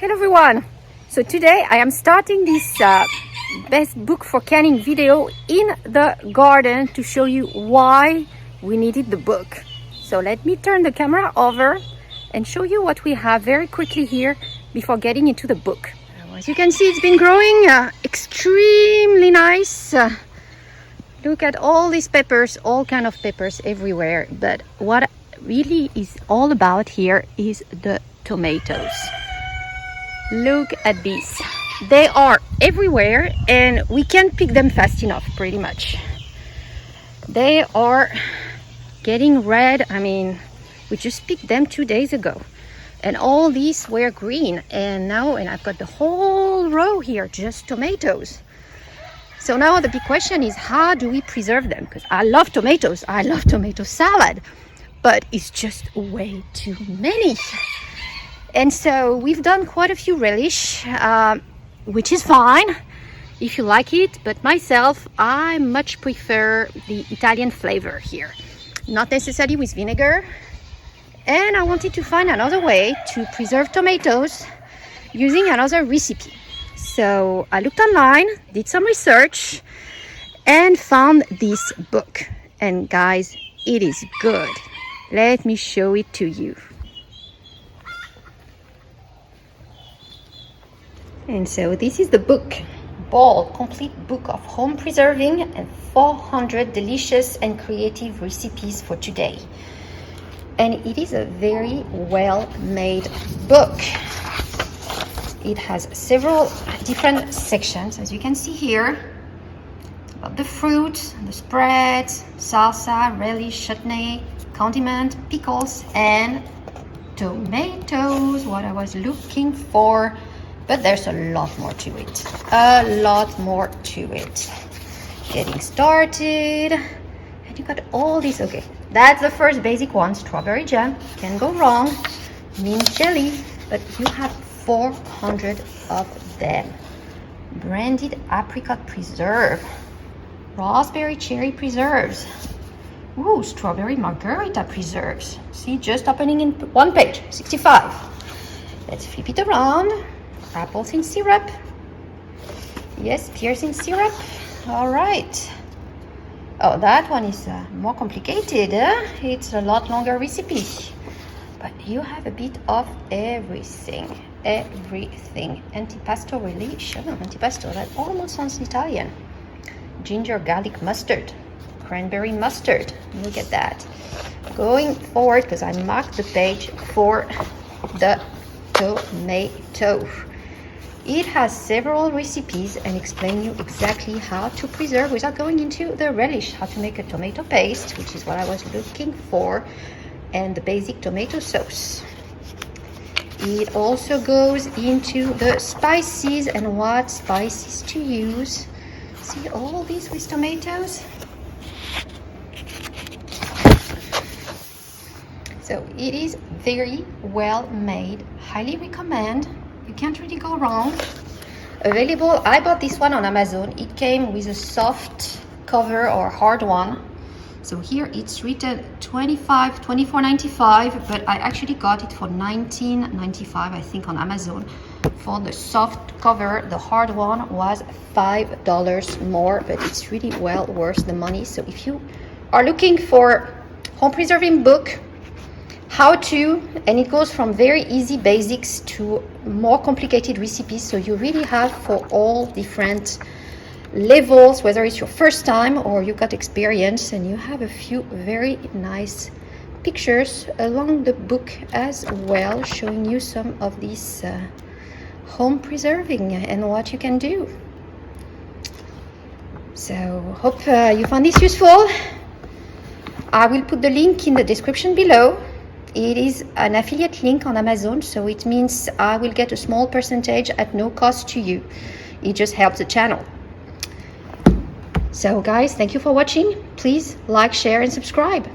Hello everyone! So today I am starting this best book for canning video in the garden to show you why we needed the book. So let me turn the camera over and show you what we have very quickly here before getting into the book. As you can see, it's been growing extremely nice. Look at all these peppers, all kind of peppers everywhere. But what really is all about here is the tomatoes. Look at these. They are everywhere and we can't pick them fast enough, pretty much. They are getting red. I mean, we just picked them 2 days ago. And all these were green. And now, I've got the whole row here, just tomatoes. So now the big question is, how do we preserve them? Because I love tomatoes. I love tomato salad. But it's just way too many. And so we've done quite a few relish, which is fine if you like it. But myself, I much prefer the Italian flavor here. Not necessarily with vinegar. And I wanted to find another way to preserve tomatoes using another recipe. So I looked online, did some research, and found this book. And guys, it is good. Let me show it to you. And so this is the book, bold, complete book of home preserving and 400 delicious and creative recipes for today. And it is a very well made book. It has several different sections, as you can see here, about the fruit, the spreads, salsa, relish, chutney, condiment, pickles, and tomatoes, what I was looking for. But there's a lot more to it. A lot more to it. Getting started. And you got all these. Okay, that's the first basic one. Strawberry jam. Can't go wrong. Mint jelly. But you have 400 of them. Branded apricot preserve. Raspberry cherry preserves. Ooh, strawberry margarita preserves. See, just opening in one page. 65. Let's flip it around. Apples in syrup. Yes, pears in syrup. All right. Oh, that one is more complicated. It's a lot longer recipe. But you have a bit of everything. Everything. Antipasto relish. Oh, antipasto, that almost sounds Italian. Ginger garlic mustard. Cranberry mustard. Look at that. Going forward, because I marked the page for the tomato. It has several recipes and explain you exactly how to preserve without going into the relish, how to make a tomato paste, which is what I was looking for, and the basic tomato sauce. It also goes into the spices and what spices to use. See all these with tomatoes? So it is very well made, highly recommend. You can't really go wrong. Available, I bought this one on Amazon. It came with a soft cover or hard one. So here it's written $24.95, but I actually got it for $19.95, I think, on Amazon. For the soft cover, the hard one was $5 more, but it's really well worth the money. So if you are looking for home preserving book, how to, and it goes from very easy basics to more complicated recipes, so you really have for all different levels, whether it's your first time or you got experience, and you have a few very nice pictures along the book as well, showing you some of these home preserving and what you can do. So hope you found this useful. I will put the link in the description below. It is an affiliate link on Amazon, so it means I will get a small percentage at no cost to you. It just helps the channel. So guys, thank you for watching. Please like, share, and subscribe.